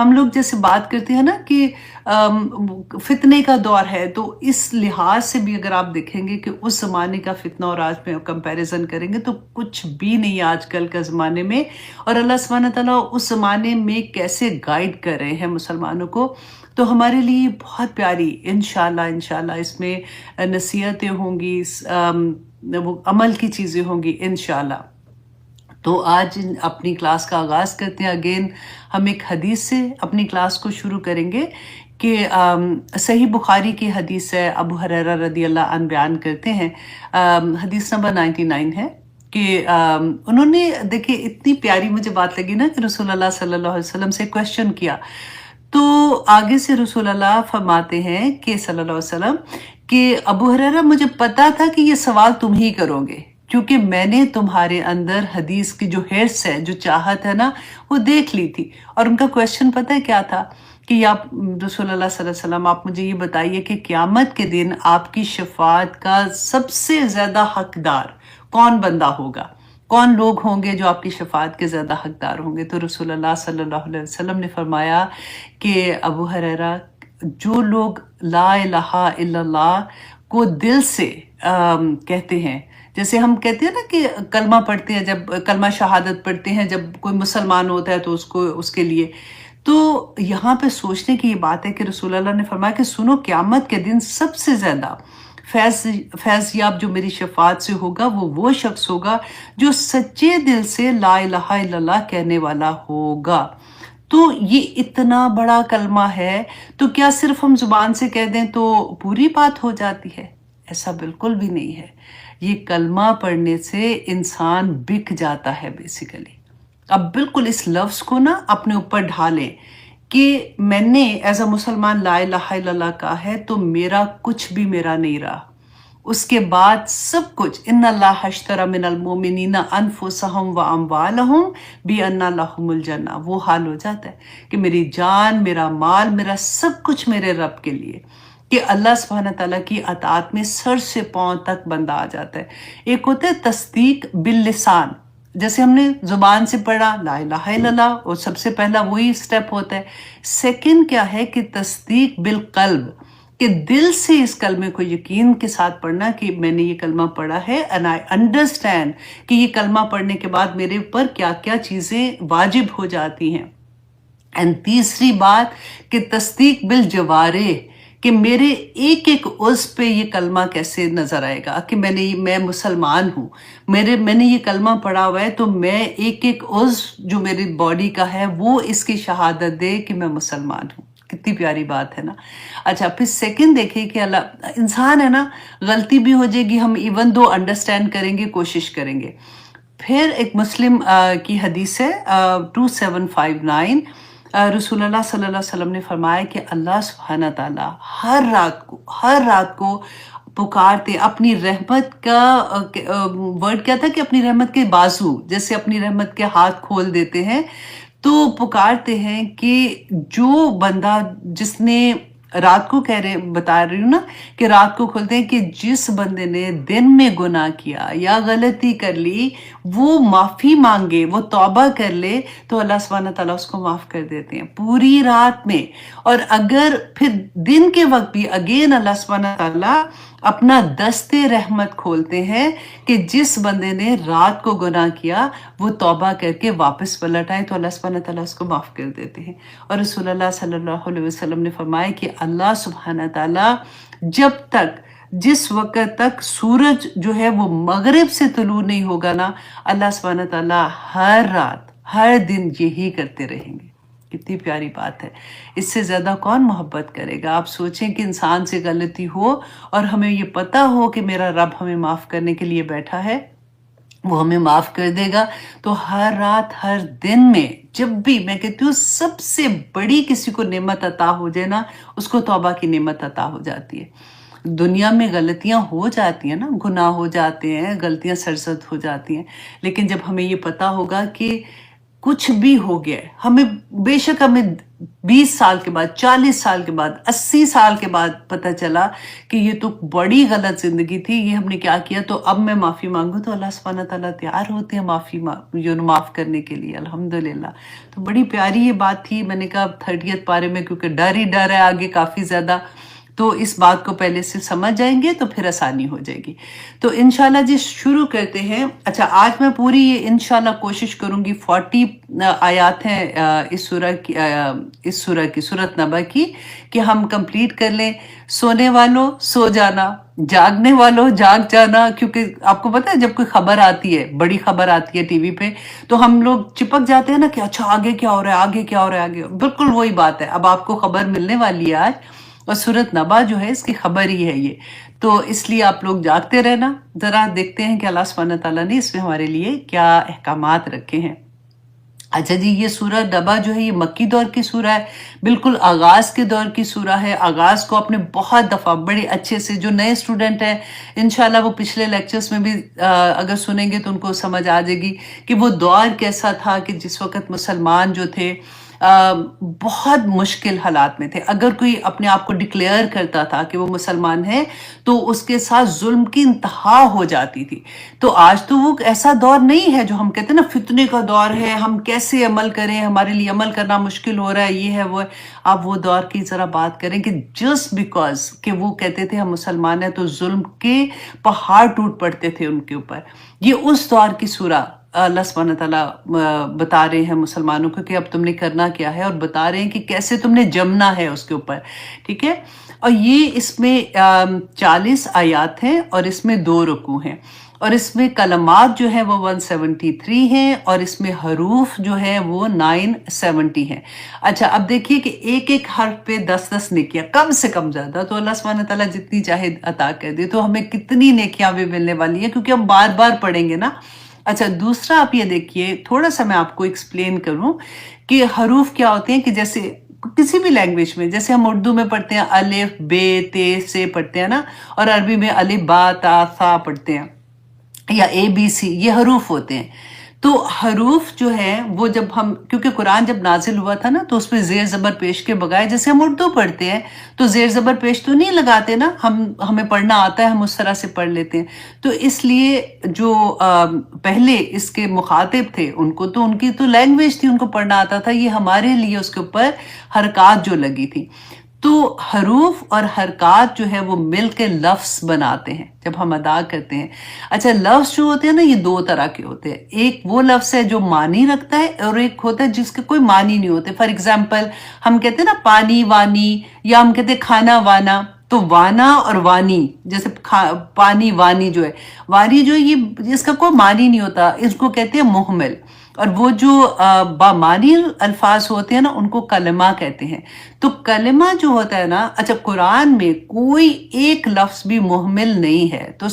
हम लोग जैसे बात करते हैं ना कि फितने का दौर है, तो इस लिहाज से भी अगर आप देखेंगे कि उस ज़माने का फितना और आज में कंपैरिजन करेंगे तो कुछ भी नहीं है आजकल के ज़माने में। और अल्लाह सुब्हानहू व तआला उस ज़माने में कैसे गाइड कर रहे हैं मुसलमानों को, तो हमारे लिए बहुत प्यारी इंशाल्लाह इंशाल्लाह इसमें नसीहतें होंगी, वो अमल की चीज़ें होंगी इंशाल्लाह। तो आज अपनी क्लास का आगाज़ करते हैं। अगेन हम एक हदीस से अपनी क्लास को शुरू करेंगे कि सही बुखारी की हदीस है। अबू हुरैरा रदी अल्लाह अन्हु बयान करते हैं, हदीस नंबर 99 है कि उन्होंने देखिए इतनी प्यारी मुझे बात लगी ना कि रसूलुल्लाह सल्लल्लाहु अलैहि वसल्लम से क्वेश्चन किया, तो आगे से रसूलुल्लाह फरमाते हैं कि सल्लल्लाहु अलैहि वसल्लम कि अबू हुरैरा मुझे पता था कि ये सवाल तुम ही करोगे, क्योंकि मैंने तुम्हारे अंदर हदीस की जो हिर्स है, जो चाहत है ना, वो देख ली थी। और उनका क्वेश्चन पता है क्या था कि आप रसूलुल्लाह सल्लल्लाहु अलैहि वसल्लम आप मुझे ये बताइए कि क़यामत के दिन आपकी शफ़ाअत का सबसे ज़्यादा हकदार कौन बंदा होगा? कौन लोग होंगे जो आपकी शफ़ाअत के ज़्यादा हकदार होंगे? तो रसूलुल्लाह सल्लल्लाहु अलैहि वसल्लम ने फरमाया कि अबू हुरैरा, जो लोग ला इलाहा इल्लल्लाह को दिल से कहते हैं, जैसे हम कहते हैं ना कि कलमा पढ़ते हैं, जब कलमा शहादत पढ़ते हैं जब कोई मुसलमान होता है तो उसको उसके लिए, तो यहाँ पे सोचने की ये बात है कि रसूलुल्लाह ने फरमाया कि सुनो, क़यामत के दिन सबसे ज़्यादा फैज़याब जो मेरी शफ़ाअत से होगा वो शख्स होगा जो सच्चे दिल से ला इलाहा इल्लल्लाह कहने वाला होगा। तो ये इतना बड़ा कलमा है, तो क्या सिर्फ हम ज़ुबान से कह दें तो पूरी बात हो जाती है? ऐसा बिल्कुल भी नहीं है। ये कलमा पढ़ने से इंसान बिक जाता है बेसिकली। अब बिल्कुल इस लफ्ज़ को ना अपने ऊपर ढालें कि मैंने एज़ अ मुसलमान ला इलाहा इल्लल्लाह कहा है, तो मेरा कुछ भी मेरा नहीं रहा। उसके बाद सब कुछ, इन्नल्लाह अश्तरा मिनल मोमिनीना अनफुसहुम व अम्वालहुम बिअन्ना लहुमुल जन्नह, वो हाल हो जाता है कि मेरी जान, मेरा माल, मेरा सब कुछ मेरे रब के लिए, कि अल्लाह सुब्हानहू तआला की अताअत में सर से पाँव तक बंदा आ जाता है। एक होता है तस्दीक बिल लिसान, जैसे हमने ज़ुबान से पढ़ा ला इलाहा इल्लल्लाह, और सबसे पहला वही स्टेप होता है। सेकंड क्या है कि तस्दीक बिल क़ल्ब, कि दिल से इस कलमे को यकीन के साथ पढ़ना कि मैंने ये कलमा पढ़ा है एंड आई अंडरस्टैंड कि ये कलमा पढ़ने के बाद मेरे ऊपर क्या क्या चीज़ें वाजिब हो जाती हैं। एंड तीसरी बात कि तस्दीक बिल जवारे, कि मेरे एक एक उज़्व पे ये कलमा कैसे नज़र आएगा कि मैं मुसलमान हूँ, मैंने ये कलमा पढ़ा हुआ है, तो मैं एक एक उज़्व जो मेरी बॉडी का है वो इसकी शहादत दे कि मैं मुसलमान हूँ। कितनी प्यारी बात है ना। अच्छा, फिर सेकंड देखिए कि अल्लाह, इंसान है ना, गलती भी हो जाएगी, हम इवन दो अंडरस्टैंड करेंगे, कोशिश करेंगे। फिर एक मुस्लिम की हदीस है 2759, रसूलुल्लाह सल्लल्लाहु अलैहि वसल्लम ने फरमाया कि अल्लाह सुब्हानहू तआला हर रात को पुकारते अपनी रहमत का वर्ड क्या था कि अपनी रहमत के बाजू, जैसे अपनी रहमत के हाथ खोल देते हैं, तो पुकारते हैं कि जो बंदा, जिसने रात को बता रही हूँ ना कि रात को खोलते हैं कि जिस बंदे ने दिन में गुनाह किया या गलती कर ली, वो माफ़ी मांगे, वो तौबा कर ले, तो अल्लाह सुब्हानहू तआला उसको माफ़ कर देते हैं पूरी रात में। और अगर फिर दिन के वक्त भी अगेन अल्लाह सुब्हानहू तआला अपना दस्ते रहमत खोलते हैं कि जिस बंदे ने रात को गुनाह किया वो तौबा करके वापस पलट आए, तो अल्लाह सुब्हानहू तआला उसको माफ़ कर देते हैं। और रसूलुल्लाह सल्लल्लाहु अलैहि वसल्लम ने फरमाया कि अल्लाह सुब्हानहू तआला जब तक, जिस वक़्त तक सूरज जो है वो मगरिब से तुलू नहीं होगा ना, अल्लाह सुब्हानहू तआला हर रात हर दिन यही करते रहेंगे। कितनी प्यारी बात है। इससे ज़्यादा कौन मोहब्बत करेगा? आप सोचें कि इंसान से गलती हो और हमें ये पता हो कि मेरा रब हमें माफ़ करने के लिए बैठा है, वो हमें माफ़ कर देगा। तो हर रात हर दिन में, जब भी, मैं कहती हूँ सबसे बड़ी किसी को नेमत अता हो जाए ना, उसको तौबा की नेमत अता हो जाती है। दुनिया में गलतियाँ हो जाती हैं ना, गुनाह हो जाते हैं, गलतियाँ सरज़द हो जाती हैं, लेकिन जब हमें ये पता होगा कि कुछ भी हो गया, हमें बेशक हमें 20 साल के बाद, 40 साल के बाद, 80 साल के बाद पता चला कि ये तो बड़ी गलत ज़िंदगी थी, ये हमने क्या किया, तो अब मैं माफ़ी माँगूँ तो अल्लाह सुब्हानहू तआला तैयार होते हैं माफ़ करने के लिए, अल्हम्दुलिल्लाह। तो बड़ी प्यारी ये बात थी। मैंने कहा अब 30th पारे में क्योंकि डर ही डर है आगे काफ़ी ज़्यादा, तो इस बात को पहले से समझ जाएँगे तो फिर आसानी हो जाएगी। तो इंशाल्लाह जी शुरू करते हैं। अच्छा, आज मैं पूरी ये इंशाल्लाह कोशिश करूँगी, 40 आयत हैं इस सूरत नबा की, कि हम कंप्लीट कर लें। सोने वालों सो जाना, जागने वालों जाग जाना, क्योंकि आपको पता है जब कोई खबर आती है, बड़ी खबर आती है टीवी पे, तो हम लोग चिपक जाते हैं ना कि अच्छा आगे क्या हो रहा है, आगे क्या हो रहा है, आगे। बिल्कुल वही बात है, अब आपको खबर मिलने वाली है आज, और सूरत नबा जो है इसकी खबर ही है ये। तो इसलिए आप लोग जागते रहना। ज़रा देखते हैं कि अल्लाह सुब्हानहू तआला ने इसमें हमारे लिए क्या अहकामात रखे हैं। अच्छा जी, ये सूरह नबा जो है ये मक्की दौर की सूरह है, बिल्कुल आगाज़ के दौर की सूरह है। आगाज़ को आपने बहुत दफ़ा बड़े अच्छे से, जो नए स्टूडेंट हैं इंशाल्लाह वो पिछले लेक्चर्स में भी अगर सुनेंगे तो उनको समझ आ जाएगी कि वो दौर कैसा था कि जिस वक़्त मुसलमान जो थे बहुत मुश्किल हालात में थे। अगर कोई अपने आप को डिक्लेयर करता था कि वो मुसलमान है तो उसके साथ जुल्म की इंतहा हो जाती थी। तो आज तो वो ऐसा दौर नहीं है जो हम कहते हैं ना फितने का दौर है, हम कैसे अमल करें, हमारे लिए अमल करना मुश्किल हो रहा है, ये है वो है। आप वो दौर की ज़रा बात करें कि जस्ट बिकॉज कि वो कहते थे हम मुसलमान हैं तो जुल्म के पहाड़ टूट पड़ते थे उनके ऊपर। ये उस दौर की सूरह अल्लाह सुब्हानहू तआला बता रहे हैं मुसलमानों को कि अब तुमने करना क्या है, और बता रहे हैं कि कैसे तुमने जमना है उसके ऊपर, ठीक है। और ये इसमें 40 आयत हैं और इसमें 2 रुकू हैं, और इसमें कलमात जो है वो 173 हैं, और इसमें हरूफ जो है वो 970 हैं। अच्छा, अब देखिए कि एक एक हर्फ पे 10-10 नेकियां, कम से कम, ज़्यादा तो अल्लाह सुब्हानहू तआला जितनी चाहे अता कर दे, तो हमें कितनी नेकियां भी मिलने वाली हैं क्योंकि हम बार बार पढ़ेंगे ना। अच्छा, दूसरा आप ये देखिए, थोड़ा सा मैं आपको एक्सप्लेन करूं कि हरूफ क्या होते हैं। कि जैसे किसी भी लैंग्वेज में, जैसे हम उर्दू में पढ़ते हैं अलिफ बे ते से पढ़ते हैं ना, और अरबी में अलिफ बा ता सा पढ़ते हैं, या ABC, ये हरूफ होते हैं। तो हरूफ जो है वो जब हम, क्योंकि कुरान जब नाजिल हुआ था ना तो उसमें जेर जबर पेश के बगैर, जैसे हम उर्दू पढ़ते हैं तो जेर जबर पेश तो नहीं लगाते ना, हमें पढ़ना आता है, हम उस तरह से पढ़ लेते हैं। तो इसलिए जो पहले इसके मुखातिब थे उनको तो उनकी तो लैंग्वेज थी, उनको पढ़ना आता था, ये हमारे लिए उसके ऊपर हरकत जो लगी थी। तो हरूफ और हरकत जो है वो मिल के लफ्ज़ बनाते हैं जब हम अदा करते हैं। अच्छा, लफ्ज़ जो होते हैं ना ये 2 तरह के होते हैं। एक वो लफ्ज़ है जो मानी रखता है, और एक होता है जिसके कोई मानी नहीं होते। फॉर एग्जाम्पल हम कहते हैं ना पानी वानी, या हम कहते हैं खाना वाना। तो वाना और वानी, जैसे पानी वानी जो है, वानी जो है ये इसका कोई मानी नहीं होता, इसको कहते हैं मुहमल। और वो जो बामानी अल्फाज होते हैं ना उनको कलमा कहते हैं। तो कलमा जो होता है ना, अच्छा कुरान में कोई एक लफ्ज़ भी मुहमिल नहीं है। तो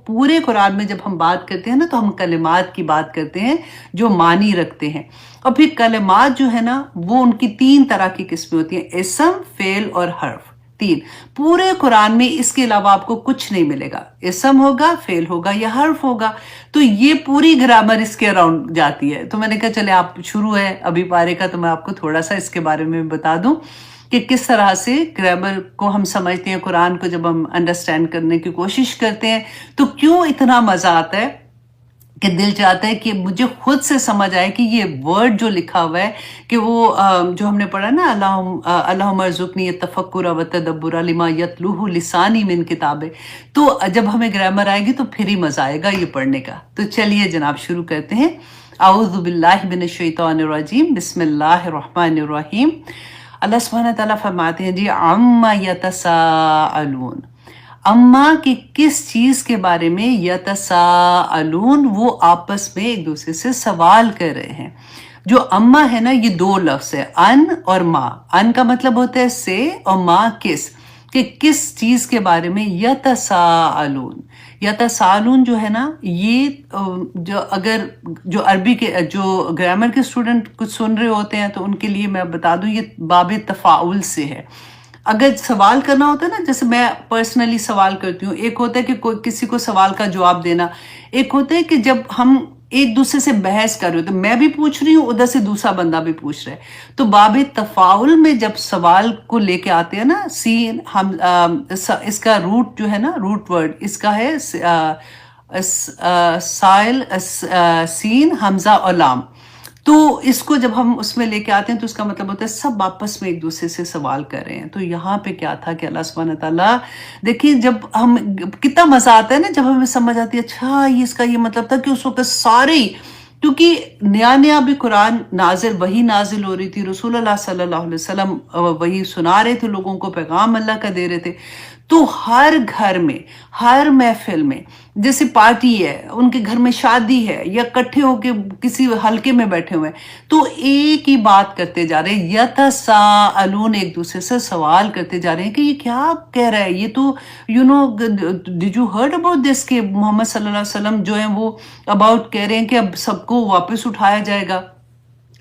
पूरे कुरान में जब हम बात करते हैं ना तो हम कलिमात की बात करते हैं जो मानी रखते हैं। और फिर कलिमात जो है ना वो उनकी 3 तरह की किस्में होती हैं, इस्म, फेल और हर्फ। 3 पूरे कुरान में, इसके अलावा आपको कुछ नहीं मिलेगा। इस्म होगा, फेल होगा या हर्फ होगा। तो ये पूरी ग्रामर इसके अराउंड जाती है। तो मैंने कहा चले आप शुरू है अभी पारे का, तो मैं आपको थोड़ा सा इसके बारे में बता दूं कि किस तरह से ग्रामर को हम समझते हैं। कुरान को जब हम अंडरस्टैंड करने की कोशिश करते हैं तो क्यों इतना मजा आता है कि दिल चाहता है कि मुझे खुद से समझ आए कि ये वर्ड जो लिखा हुआ है कि वो जो हमने पढ़ा ना, अल्लाहुम्मा अर्ज़ुक़नी तफ़क्कुर व तदब्बुर लिमा यतलूहु लिसानी मिन किताबे। तो जब हमें ग्रामर आएगी तो फिर ही मज़ा आएगा ये पढ़ने का। तो चलिए जनाब शुरू करते हैं। आऊज़ु बिल्लाहि मिनश शैतानिर रजीम, बिस्मिल्लाहिर रहमानिर रहीम। अल्लाह सुब्हानहू तआला फरमाते हैं जी, अम्मा यतसाअलून, अम्मा की किस चीज के बारे में, यतसाअलून वो आपस में एक दूसरे से सवाल कर रहे हैं। जो अम्मा है ना ये 2 लफ्ज है, अन और माँ। अन का मतलब होता है से, और माँ किस, कि किस चीज के बारे में। यतसाअलून, यतसाअलून जो है ना ये जो अगर जो अरबी के जो ग्रामर के स्टूडेंट कुछ सुन रहे होते हैं तो उनके लिए मैं बता दूं ये बाब तफाउल से है। अगर सवाल करना होता है ना, जैसे मैं पर्सनली सवाल करती हूँ, एक होता है कि कोई किसी को सवाल का जवाब देना, एक होता है कि जब हम एक दूसरे से बहस कर रहे हो, तो मैं भी पूछ रही हूँ, उधर से दूसरा बंदा भी पूछ रहा है। तो बाबे तफाउल में जब सवाल को लेके आते हैं ना, सीन हम इसका रूट जो है ना, रूट वर्ड इसका है साइल सीन हमजा और लाम। तो इसको जब हम उसमें लेके आते हैं तो इसका मतलब होता है सब आपस में एक दूसरे से सवाल कर रहे हैं। तो यहाँ पे क्या था कि अल्लाह सुब्हान ताला, देखिए जब हम, कितना मजा आता है ना जब हमें समझ आती है अच्छा ये इसका ये मतलब था कि उस वक्त सारे ही, क्योंकि नया नया भी कुरान नाजिल वही नाजिल हो रही थी, रसूल अल्लाह सल्लल्लाहु अलैहि वसल्लम वही सुना रहे थे लोगों को, पैगाम अल्लाह का दे रहे थे। तो हर घर में, हर महफिल में, जैसे पार्टी है, उनके घर में शादी है या इकट्ठे होके किसी हलके में बैठे हुए हैं, तो एक ही बात करते जा रहे हैं, यतसाअलून, एक दूसरे से सवाल करते जा रहे हैं कि ये क्या कह रहा है, ये तो did you heard about this, कि मोहम्मद सल्लल्लाहु अलैहि वसल्लम जो है वो अबाउट कह रहे हैं कि अब सबको वापस उठाया जाएगा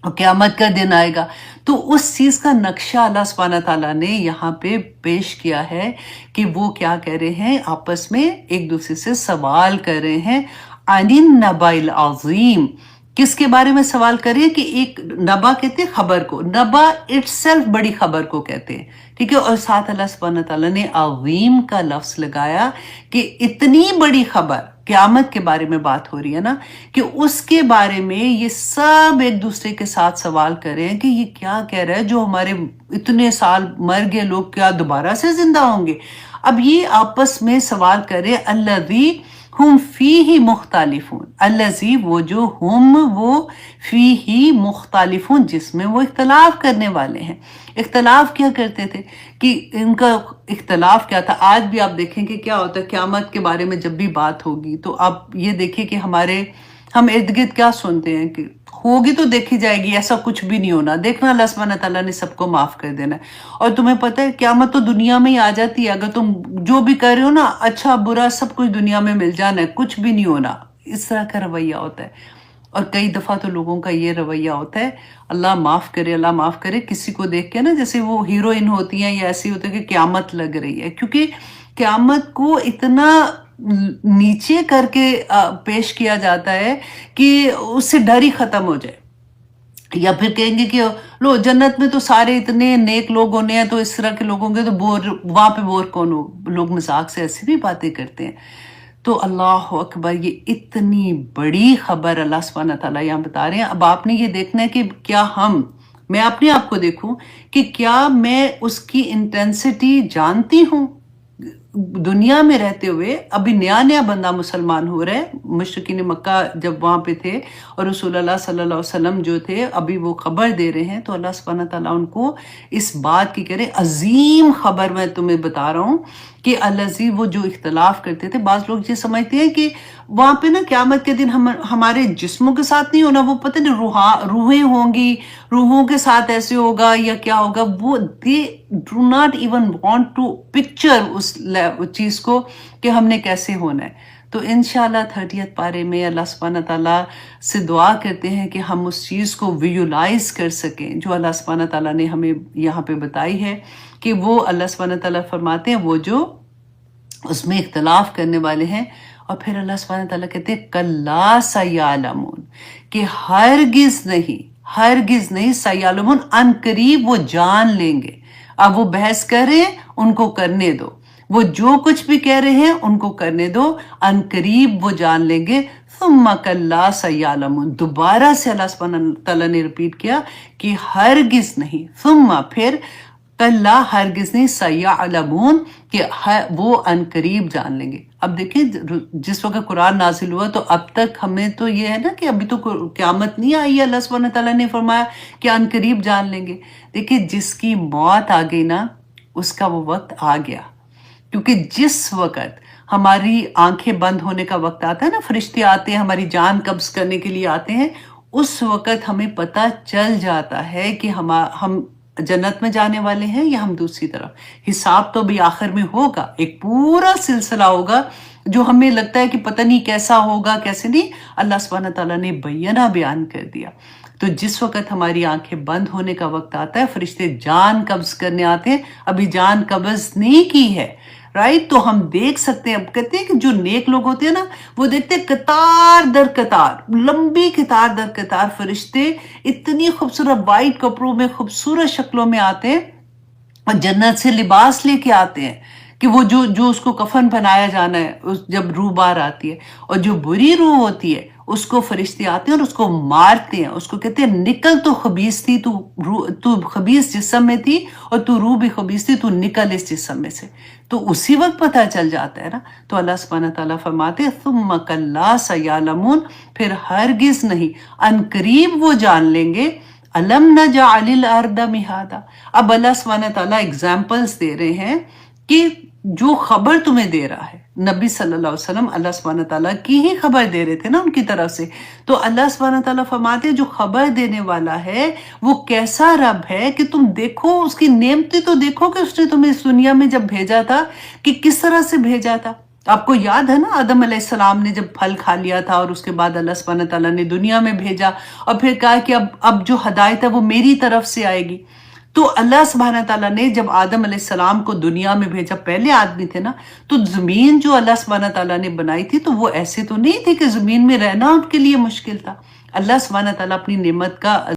और क़यामत का दिन आएगा। तो उस चीज का नक्शा अल्लाह सुब्हानहू तआला ने यहाँ पे पेश किया है कि वो क्या कह रहे हैं, आपस में एक दूसरे से सवाल कर रहे हैं, अनिन नबाइल अज़ीम, किसके बारे में सवाल कर रहे हैं कि एक नबा कहते हैं खबर को, नबा इटसेल्फ बड़ी खबर को कहते हैं, ठीक है। और साथ अल्लाह सुब्हानहू तआला ने अज़ीम का लफ्ज लगाया कि इतनी बड़ी खबर क़यामत के बारे में बात हो रही है ना, कि उसके बारे में ये सब एक दूसरे के साथ सवाल कर रहे हैं कि ये क्या कह रहा है, जो हमारे इतने साल मर गए लोग क्या दोबारा से जिंदा होंगे। अब ये आपस में सवाल कर रहे हैं, अल्लज़ी हुम फीही मुख्तालिफून, अल्लज़ी वो जो, हुम वो, फीही मुख्तालिफून जिसमें वो इख्तलाफ करने वाले हैं। इख्तलाफ क्या करते थे कि इनका इख्तलाफ क्या था। आज भी आप देखें कि क्या होता है क़यामत के बारे में जब भी बात होगी तो आप ये देखिए कि हम इर्द गिर्द क्या सुनते हैं कि होगी तो देखी जाएगी, ऐसा कुछ भी नहीं होना, देखना अल्लाह सुब्हानहू तआला ने सबको माफ कर देना है। और तुम्हें पता है क़यामत तो दुनिया में ही आ जाती है, अगर तुम जो भी कर रहे हो ना, अच्छा बुरा सब कुछ दुनिया में मिल जाना है, कुछ भी नहीं होना, इस तरह का रवैया होता है। और कई दफ़ा तो लोगों का ये रवैया होता है, अल्लाह माफ़ करे, अल्लाह माफ़ करे, किसी को देख के ना जैसे वो हीरोइन होती हैं या ऐसी होती है कि क़यामत लग रही है, क्योंकि क़यामत को इतना नीचे करके पेश किया जाता है कि उससे डर ही ख़त्म हो जाए। या फिर कहेंगे कि लो जन्नत में तो सारे इतने नेक लोग होने हैं, तो इस तरह के लोगों के तो बोर, वहाँ पे बोर कौन हो। लोग मजाक से ऐसी भी बातें करते हैं। तो अल्लाह अकबर, ये इतनी बड़ी खबर अल्लाह सुब्हानहू तआला यहाँ बता रहे हैं। अब आपने ये देखना है कि क्या मैं अपने आप को देखूं कि क्या मैं उसकी इंटेंसिटी जानती हूँ। दुनिया में रहते हुए अभी नया नया बंदा मुसलमान हो रहा है, मुशरिकीन मक्का जब वहाँ पे थे और रसूल अल्लाह सल्लल्लाहु अलैहि वसल्लम जो थे अभी वो खबर दे रहे हैं, तो अल्लाह सुब्हानहू तआला उनको इस बात की कह रहे, अजीम खबर मैं तुम्हें बता रहा हूँ कि अल्लज़ी, वो जो इख्तलाफ करते थे। बाज़ लोग ये समझते हैं कि वहाँ पे ना क़यामत के दिन हमारे जिस्मों के साथ नहीं होना, वो पता नहीं रूहें होंगी, रूहों के साथ ऐसे होगा या क्या होगा, वो they do not even want to picture उस चीज़ को कि हमने कैसे होना है। तो इंशाल्लाह 30th पारे में अल्लाह सुब्हानहू तआला से दुआ करते हैं कि हम उस चीज़ को विजुलाइज कर सकें जो अल्लाह सुब्हानहू तआला ने हमें यहाँ पे बताई है, कि वो अल्लाह सुब्हानहू तआला फरमाते हैं वो जो उसमें इख्तलाफ करने वाले हैं। और फिर अल्लाह सुब्हानहू तआला कहते हैं कल्ला सयालमून, कि हरगिज नहीं सयालमून, अनकरीब वो जान लेंगे। अब वो बहस कर रहे हैं, उनको करने दो, वो जो कुछ भी कह रहे हैं उनको करने दो, अनकरीब वो जान लेंगे। सुम्मा कल्ला सयालमून, दोबारा से अल्लाह सुब्हानहू तआला ने रिपीट किया कि हरगिज नहीं, सुम्मा फिर, कल्ला हरगिज नहीं, सयालमून, कि वो अनकरीब जान लेंगे। अब देखिए जिस वक्त कुरान नाजिल हुआ तो अब तक हमें तो ये है ना कि अभी तो क़यामत नहीं आई है, अल्लाह सुब्हानहू तआला ने फरमाया कि अनकरीब जान लेंगे। देखिए जिसकी मौत आ गई ना, उसका वो वक्त आ गया, क्योंकि जिस वक्त हमारी आंखें बंद होने का वक्त आता है ना, फरिश्ते आते हैं हमारी जान कब्ज करने के लिए आते हैं, उस वक्त हमें पता चल जाता है कि हम जन्नत में जाने वाले हैं या हम दूसरी तरफ। हिसाब तो भी आखिर में होगा, एक पूरा सिलसिला होगा जो हमें लगता है कि पता नहीं कैसा होगा कैसे नहीं, अल्लाह सुब्हानहू तआला ने बयाना बयान कर दिया। तो जिस वक्त हमारी आंखें बंद होने का वक्त आता है, फरिश्ते जान कब्ज करने आते हैं, अभी जान कब्ज नहीं की है, राइट? तो हम देख सकते हैं, अब कहते हैं कि जो नेक लोग होते हैं ना, वो देखते हैं कतार दर कतार, लंबी कतार दर कतार फरिश्ते इतनी खूबसूरत वाइट कपड़ों में, खूबसूरत शक्लों में आते हैं और जन्नत से लिबास लेके आते हैं कि वो जो जो उसको कफन पहनाया जाना है उस जब रूह बाहर आती है, और जो बुरी रूह होती है उसको फरिश्ते आते हैं और उसको मारते हैं, उसको कहते हैं निकल, तू खबीस थी, तू खबीस जिस्म में थी और तू रूह भी खबीस थी, तू निकल इस जिस्म में से। तो उसी वक्त पता चल जाता है ना। तो अल्लाह सुब्हानहू तआला फरमाते हैं सुम्मा कल्ला सयालमून, फिर हरगिज नहीं, अनकरीब वो जान लेंगे, अलम नजअलिल अर्द मिहादा। अब अल्लाह सुब्हानहू तआला एग्जाम्पल्स दे रहे हैं कि जो खबर तुम्हें दे रहा है, नबी सल्लल्लाहु अलैहि वसल्लम अल्लाह सुब्हानहू तआला की ही खबर दे रहे थे ना उनकी तरफ से। तो अल्लाह सुब्हानहू तआला फरमाते हैं जो खबर देने वाला है वो कैसा रब है कि तुम देखो, उसकी नेमतें तो देखो कि उसने तुम्हें इस दुनिया में जब भेजा था कि किस तरह से भेजा था। आपको याद है ना, आदम अलैहिस्सलाम ने जब फल खा लिया था और उसके बाद अल्लाह सुब्हानहू तआला ने दुनिया में भेजा और फिर कहा कि अब जो हदायत है वो मेरी तरफ से आएगी। तो अल्लाह सुब्हानहू तआला ने जब आदम अलैहिस्सलाम को दुनिया में भेजा, पहले आदमी थे ना, तो जमीन जो अल्लाह सुब्हानहू तआला ने बनाई थी तो वो ऐसे तो नहीं थी कि जमीन में रहना उनके लिए मुश्किल था। अल्लाह सुब्हानहू तआला अपनी नेमत का